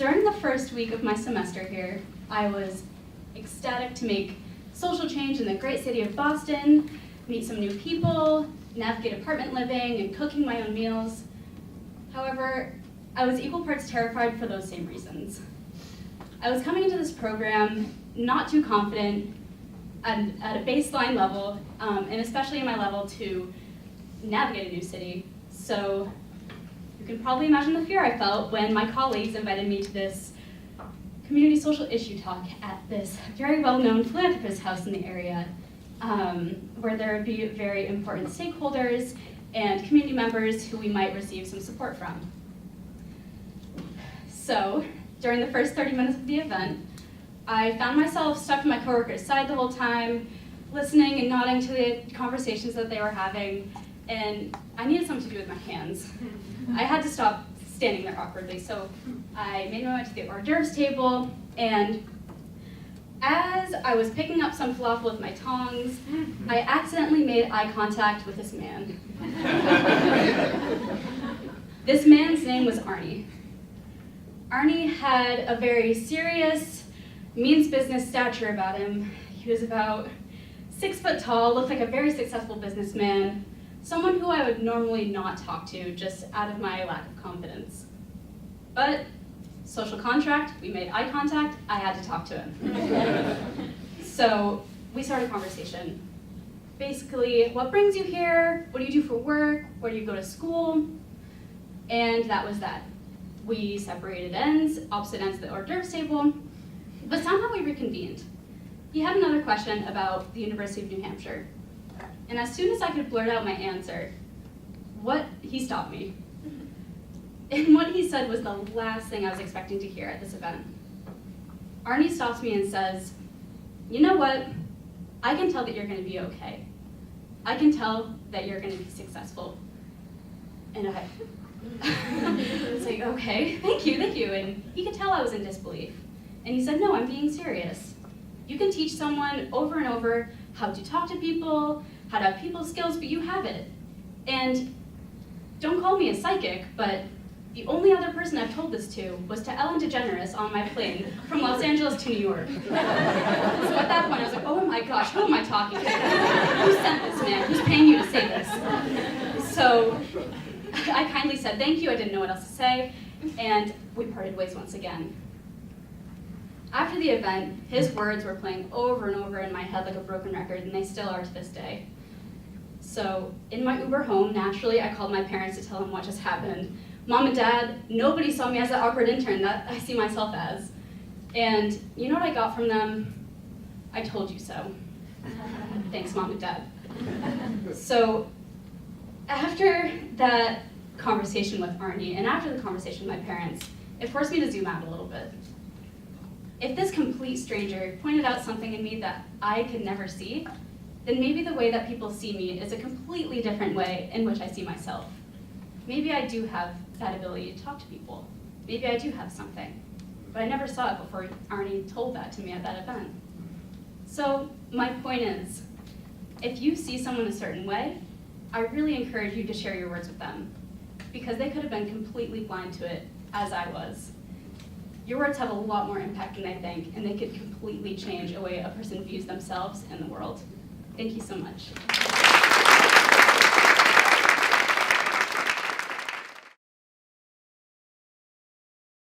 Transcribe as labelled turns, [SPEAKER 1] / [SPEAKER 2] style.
[SPEAKER 1] During the first week of my semester here, I was ecstatic to make social change in the great city of Boston, meet some new people, navigate apartment living, and cooking my own meals. However, I was equal parts terrified for those same reasons. I was coming into this program not too confident at a baseline level, and especially in my level to navigate a new city. So you can probably imagine the fear I felt when my colleagues invited me to this community social issue talk at this very well-known philanthropist house in the area, where there would be very important stakeholders and community members who we might receive some support from. So during the first 30 minutes of the event, I found myself stuck to my coworker's side the whole time, listening and nodding to the conversations that they were having, and I needed something to do with my hands. I had to stop standing there awkwardly, so I made my way to the hors d'oeuvres table, and as I was picking up some falafel with my tongs, I accidentally made eye contact with this man. This man's name was Arnie. Arnie had a very serious, means business stature about him. He was about 6 foot tall, looked like a very successful businessman, someone who I would normally not talk to just out of my lack of confidence. But social contract, we made eye contact, I had to talk to him. So we started a conversation. Basically, what brings you here? What do you do for work? Where do you go to school? And that was that. We separated ends, opposite ends of the hors d'oeuvres table, but somehow we reconvened. He had another question about the University of New Hampshire. And as soon as I could blurt out my answer, he stopped me. And what he said was the last thing I was expecting to hear at this event. Arnie stops me and says, "You know what? I can tell that you're going to be okay. I can tell that you're going to be successful." And I was like, "Okay, thank you. And he could tell I was in disbelief. And he said, "No, I'm being serious. You can teach someone over and over how to talk to people, how to have people skills, but you have it. And don't call me a psychic, but the only other person I've told this to was to Ellen DeGeneres on my plane from Los Angeles to New York." So at that point, I was like, oh my gosh, who am I talking to? Who sent this man? Who's paying you to say this? So I kindly said thank you, I didn't know what else to say, and we parted ways once again. After the event, his words were playing over and over in my head like a broken record, and they still are to this day. So in my Uber home, naturally, I called my parents to tell them what just happened. Mom and Dad, nobody saw me as that awkward intern that I see myself as. And you know what I got from them? I told you so. Thanks, Mom and Dad. So after that conversation with Arnie, and after the conversation with my parents, it forced me to zoom out a little bit. If this complete stranger pointed out something in me that I could never see, then maybe the way that people see me is a completely different way in which I see myself. Maybe I do have that ability to talk to people. Maybe I do have something. But I never saw it before Arnie told that to me at that event. So my point is, if you see someone a certain way, I really encourage you to share your words with them, because they could have been completely blind to it, as I was. Your words have a lot more impact than they think, and they could completely change the way a person views themselves and the world. Thank you so much.